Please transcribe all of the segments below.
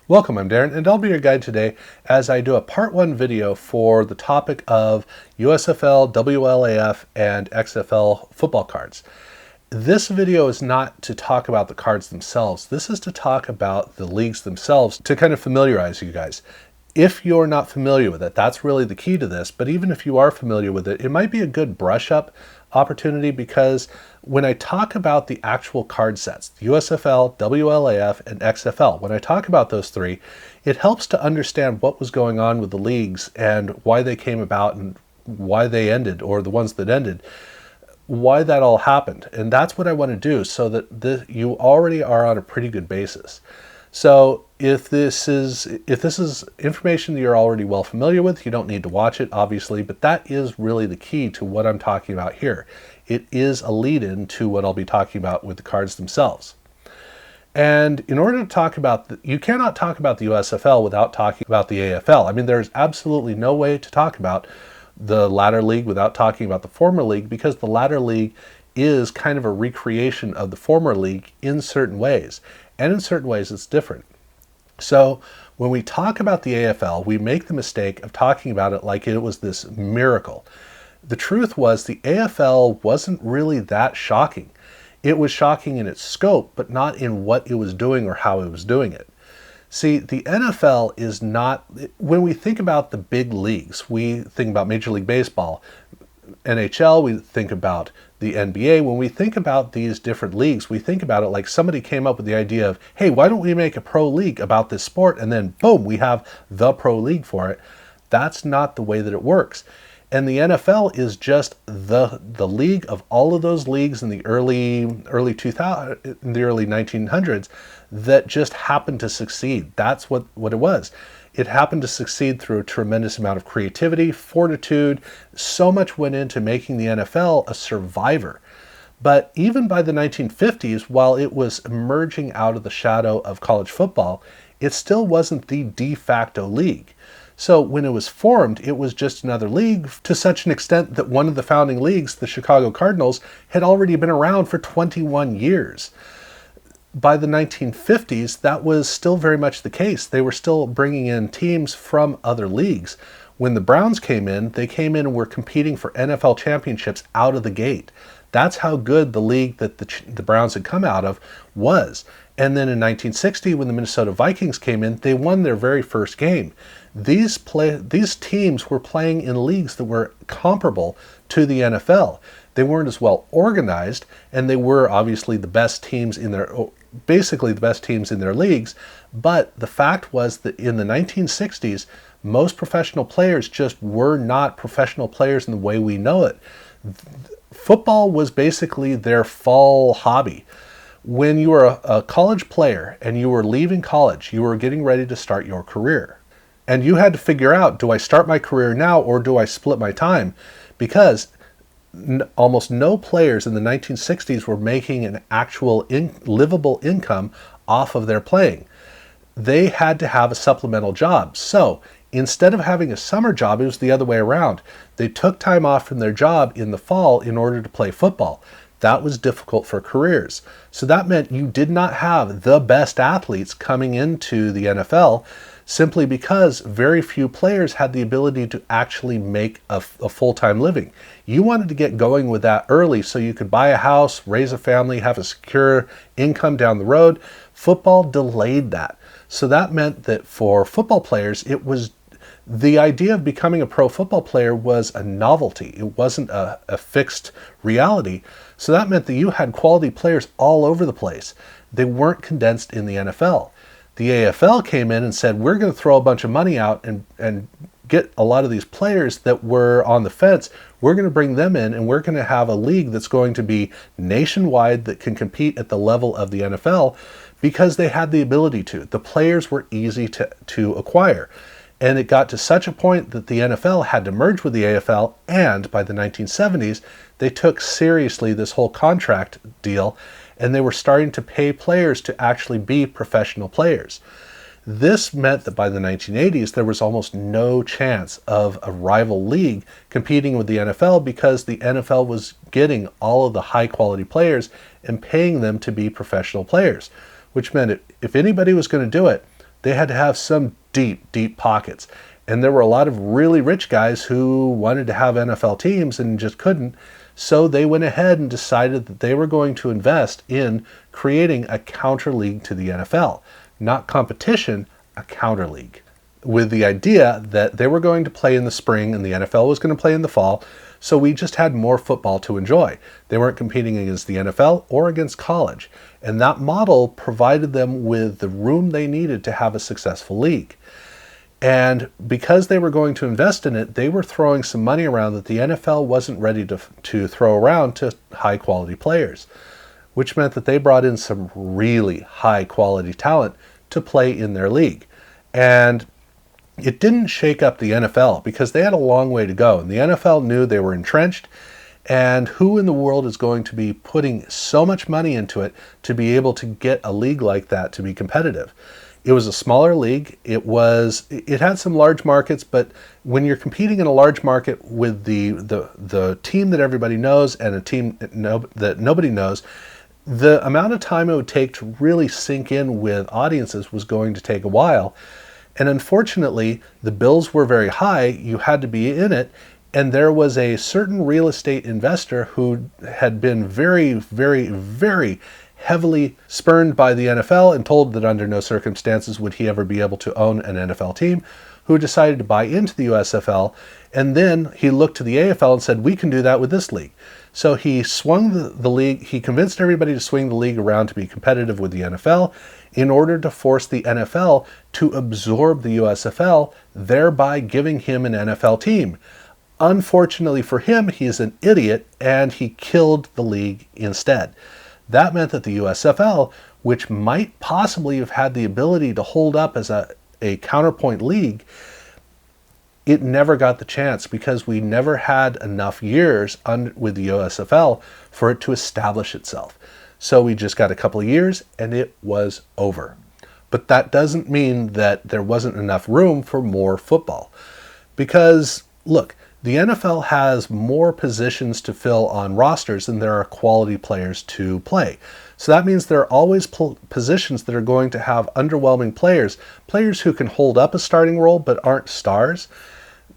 Welcome, I'm Darren, and I'll be your guide today as I do a part 1 video for the topic of USFL, WLAF, and XFL football cards. This video is not to talk about the cards themselves. This is to talk about the leagues themselves to kind of familiarize you guys. If you're not familiar with it, that's really the key to this, but even if you are familiar with it, it might be a good brush up opportunity because when I talk about the actual card sets, USFL, WLAF, and XFL, when I talk about those three, it helps to understand what was going on with the leagues and why they came about and why they ended, or the ones that ended, why that all happened. And that's what I want to do so that you already are on a pretty good basis. So if this is information that you're already well familiar with, you don't need to watch it, obviously, but that is really the key to what I'm talking about here. It is a lead-in to what I'll be talking about with the cards themselves. And in order to talk about, you cannot talk about the USFL without talking about the AFL. I mean, there's absolutely no way to talk about the latter league without talking about the former league, because the latter league is kind of a recreation of the former league in certain ways. And in certain ways, it's different. So when we talk about the AFL, we make the mistake of talking about it like it was this miracle. The truth was the AFL wasn't really that shocking. It was shocking in its scope, but not in what it was doing or how it was doing it. See, the NFL is not, when we think about the big leagues, we think about Major League Baseball, NHL, we think about the NBA. When we think about these different leagues, we think about it like somebody came up with the idea of, hey, why don't we make a pro league about this sport? And then boom, we have the pro league for it. That's not the way that it works. And the NFL is just the league of all of those leagues in the early 2000, in the early 1900s that just happened to succeed. That's what it was. It happened to succeed through a tremendous amount of creativity, fortitude. So much went into making the NFL a survivor. But even by the 1950s, while it was emerging out of the shadow of college football, it still wasn't the de facto league. So when it was formed, it was just another league to such an extent that one of the founding leagues, the Chicago Cardinals, had already been around for 21 years. By the 1950s, that was still very much the case. They were still bringing in teams from other leagues. When the Browns came in, they came in and were competing for NFL championships out of the gate. That's how good the league that the Browns had come out of was. And then in 1960, when the Minnesota Vikings came in, they won their very first game. These teams were playing in leagues that were comparable to the NFL. They weren't as well organized, and they were obviously the best teams in their, basically the best teams in their leagues. But the fact was that in the 1960s, most professional players just were not professional players in the way we know it. Football was basically their fall hobby. When you were a college player and you were leaving college, you were getting ready to start your career. And you had to figure out, do I start my career now or do I split my time? Because almost no players in the 1960s were making an actual livable income off of their playing. They had to have a supplemental job. So instead of having a summer job, it was the other way around. They took time off from their job in the fall in order to play football. That was difficult for careers. So that meant you did not have the best athletes coming into the NFL, simply because very few players had the ability to actually make a full-time living. You wanted to get going with that early so you could buy a house, raise a family, have a secure income down the road. Football delayed that. So that meant that for football players, it was the idea of becoming a pro football player was a novelty. It wasn't a fixed reality. So that meant that you had quality players all over the place. They weren't condensed in the NFL. The AFL came in and said, we're going to throw a bunch of money out and get a lot of these players that were on the fence. We're going to bring them in, and we're going to have a league that's going to be nationwide that can compete at the level of the NFL because they had the ability to. The players were easy to acquire. And it got to such a point that the NFL had to merge with the AFL, and by the 1970s, they took seriously this whole contract deal, and they were starting to pay players to actually be professional players. This meant that by the 1980s, there was almost no chance of a rival league competing with the NFL because the NFL was getting all of the high-quality players and paying them to be professional players, which meant if anybody was going to do it, they had to have some deep, deep pockets. And there were a lot of really rich guys who wanted to have NFL teams and just couldn't. So they went ahead and decided that they were going to invest in creating a counter league to the NFL. Not competition, a counter league. With the idea that they were going to play in the spring and the NFL was going to play in the fall. So we just had more football to enjoy. They weren't competing against the NFL or against college. And that model provided them with the room they needed to have a successful league. And because they were going to invest in it, they were throwing some money around that the NFL wasn't ready to throw around to high quality players, which meant that they brought in some really high quality talent to play in their league. And it didn't shake up the NFL because they had a long way to go. And the NFL knew they were entrenched. And who in the world is going to be putting so much money into it to be able to get a league like that to be competitive? It was a smaller league. It had some large markets, but when you're competing in a large market with the team that everybody knows and a team that nobody knows, the amount of time it would take to really sink in with audiences was going to take a while. And unfortunately, the bills were very high. You had to be in it. And there was a certain real estate investor who had been very, very, very heavily spurned by the NFL and told that under no circumstances would he ever be able to own an NFL team, who decided to buy into the USFL. And then he looked to the AFL and said, we can do that with this league. So he swung the league, he convinced everybody to swing the league around to be competitive with the NFL in order to force the NFL to absorb the USFL, thereby giving him an NFL team. Unfortunately for him, he is an idiot and he killed the league instead. That meant that the USFL, which might possibly have had the ability to hold up as a counterpoint league, it never got the chance because we never had enough years with the USFL for it to establish itself. So we just got a couple of years and it was over. But that doesn't mean that there wasn't enough room for more football. Because, look, the NFL has more positions to fill on rosters than there are quality players to play. So that means there are always positions that are going to have underwhelming players who can hold up a starting role but aren't stars.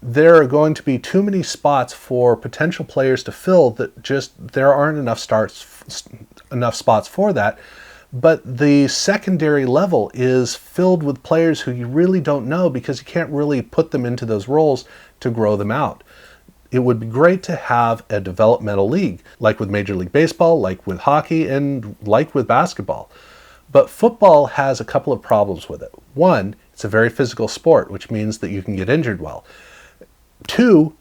There are going to be too many spots for potential players to fill that just there aren't enough spots for that. But the secondary level is filled with players who you really don't know because you can't really put them into those roles to grow them out. It would be great to have a developmental league, like with Major League Baseball, like with hockey, and like with basketball. But football has a couple of problems with it. One, it's a very physical sport, which means that you can get injured well. Two,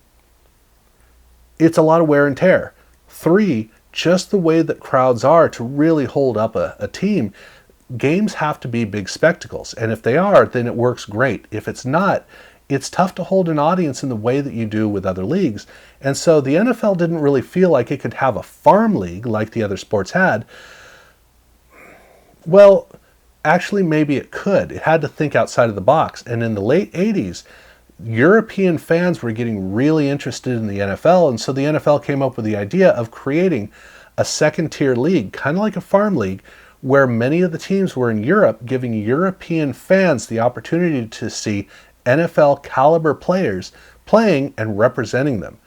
it's a lot of wear and tear. Three, just the way that crowds are to really hold up a team, games have to be big spectacles. And if they are, then it works great. If it's not, it's tough to hold an audience in the way that you do with other leagues. And so the NFL didn't really feel like it could have a farm league like the other sports had. Well, actually, maybe it could. It had to think outside of the box. And in the late 80s, European fans were getting really interested in the NFL. And so the NFL came up with the idea of creating a second-tier league, kind of like a farm league, where many of the teams were in Europe, giving European fans the opportunity to see NFL caliber players playing and representing them.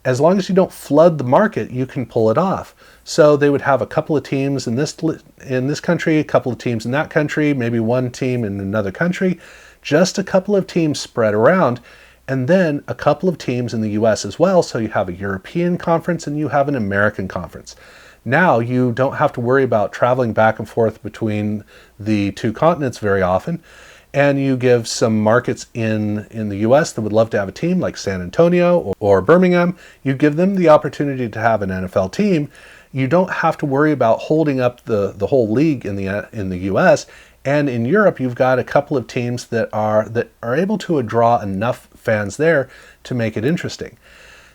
As long as you don't flood the market, you can pull it off. So they would have a couple of teams in this country, a couple of teams in that country, maybe one team in another country, just a couple of teams spread around, and then a couple of teams in the US as well. So you have a European conference and you have an American conference. Now you don't have to worry about traveling back and forth between the two continents very often. And you give some markets in the US that would love to have a team like San Antonio or Birmingham. You give them the opportunity to have an NFL team. You don't have to worry about holding up the whole league in the US. And in Europe, you've got a couple of teams that are able to draw enough fans there to make it interesting.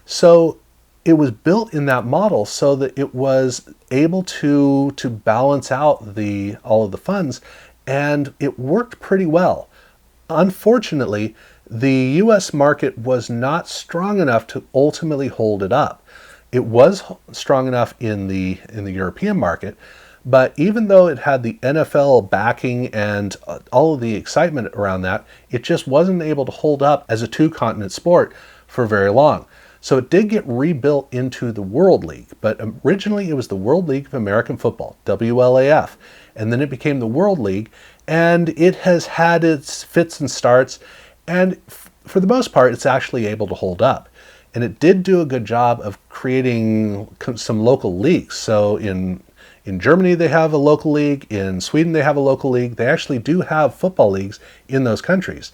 So it was built in that model so that it was able to balance out all of the funds. And it worked pretty well. Unfortunately, the US market was not strong enough to ultimately hold it up. It was strong enough in the European market, But even though it had the NFL backing and all of the excitement around that, it just wasn't able to hold up as a two-continent sport for very long. So it did get rebuilt into the World League, but originally it was the World League of American Football, WLAF, and then it became the World League, and it has had its fits and starts, and for the most part, it's actually able to hold up. And it did do a good job of creating some local leagues. So in Germany, they have a local league. In Sweden, they have a local league. They actually do have football leagues in those countries.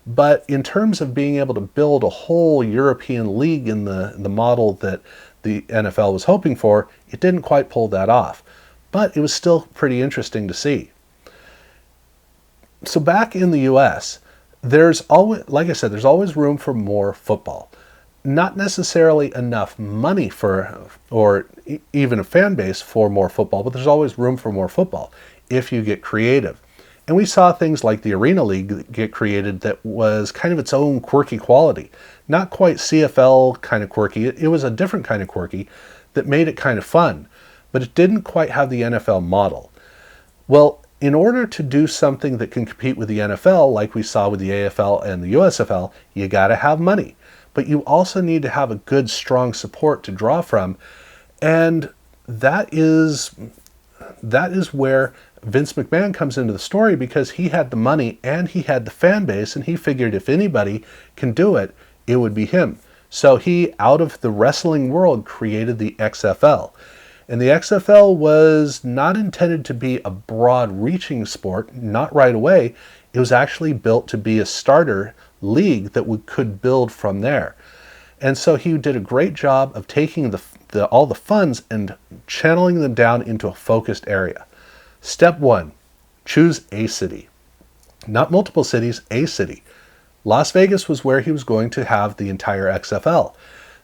But in terms of being able to build a whole European league in the model that the NFL was hoping for, it didn't quite pull that off. But it was still pretty interesting to see. So back in the US, there's always, like I said, there's always room for more football. Not necessarily enough money for, or even a fan base for more football, but there's always room for more football if you get creative. And we saw things like the Arena League get created that was kind of its own quirky quality. Not quite CFL kind of quirky, it was a different kind of quirky that made it kind of fun, but it didn't quite have the NFL model. Well, in order to do something that can compete with the NFL, like we saw with the AFL and the USFL, you gotta have money. But you also need to have a good, strong support to draw from. And that is where Vince McMahon comes into the story, because he had the money and he had the fan base, and he figured if anybody can do it, it would be him. So he, out of the wrestling world, created the XFL. And the XFL was not intended to be a broad-reaching sport, not right away. It was actually built to be a starter league that we could build from there. And so he did a great job of taking all the funds and channeling them down into a focused area. Step 1, choose a city. Not multiple cities, a city. Las Vegas was where he was going to have the entire XFL.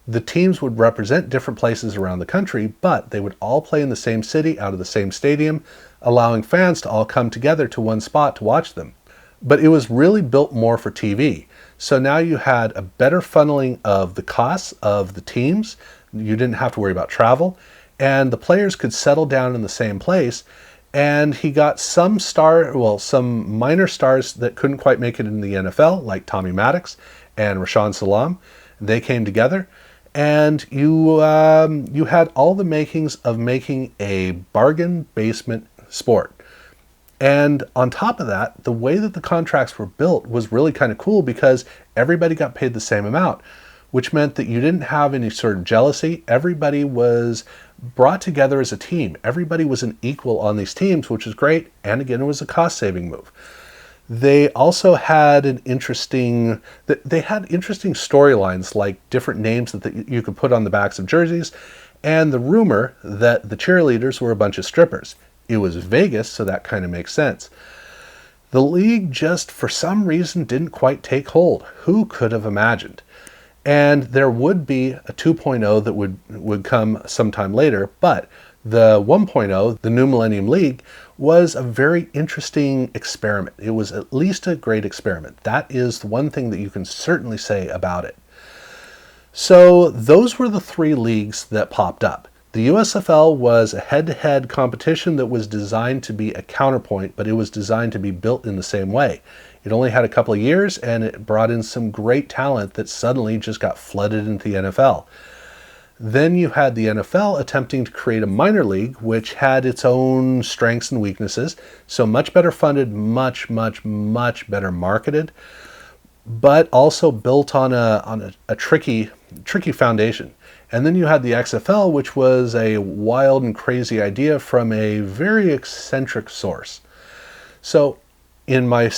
The teams would represent different places around the country, but they would all play in the same city, out of the same stadium, allowing fans to all come together to one spot to watch them. But it was really built more for TV. So now you had a better funneling of the costs of the teams. You didn't have to worry about travel, and the players could settle down in the same place. And he got some minor stars that couldn't quite make it in the NFL, like Tommy Maddox and Rashaan Salam. They came together, and you had all the makings of making a bargain basement sport. And on top of that, the way that the contracts were built was really kind of cool, because everybody got paid the same amount, which meant that you didn't have any sort of jealousy. Everybody was brought together as a team. Everybody was an equal on these teams, which was great. And again, it was a cost-saving move. They also had interesting storylines, like different names that you could put on the backs of jerseys, and the rumor that the cheerleaders were a bunch of strippers. It was Vegas, so that kind of makes sense. The league just, for some reason, didn't quite take hold. Who could have imagined? And there would be a 2.0 that would come sometime later, but the 1.0, the New Millennium League, was a very interesting experiment. It was at least a great experiment. That is the one thing that you can certainly say about it. So those were the three leagues that popped up. The USFL was a head-to-head competition that was designed to be a counterpoint, but it was designed to be built in the same way. It only had a couple of years, and it brought in some great talent that suddenly just got flooded into the NFL. Then you had the NFL attempting to create a minor league, which had its own strengths and weaknesses, so much better funded, much better marketed, but also built on a tricky foundation. And then you had the XFL, which was a wild and crazy idea from a very eccentric source. So in my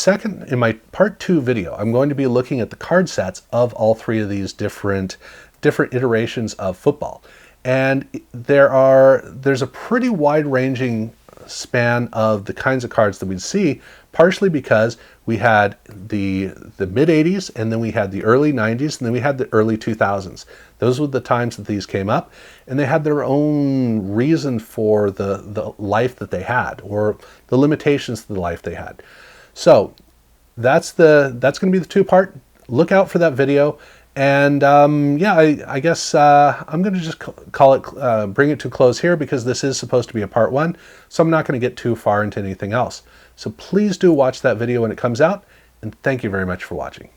part 2 video, I'm going to be looking at the card sets of all three of these different iterations of football. And there's a pretty wide-ranging span of the kinds of cards that we'd see, partially because we had the mid-'80s, and then we had the early 90s, and then we had the early 2000s. Those were the times that these came up, and they had their own reason for the life that they had, or the limitations to the life they had. So that's going to be the 2-part. Look out for that video, And yeah, I guess I'm going to just call it, bring it to a close here, because this is supposed to be a part one, so I'm not going to get too far into anything else. So please do watch that video when it comes out, and thank you very much for watching.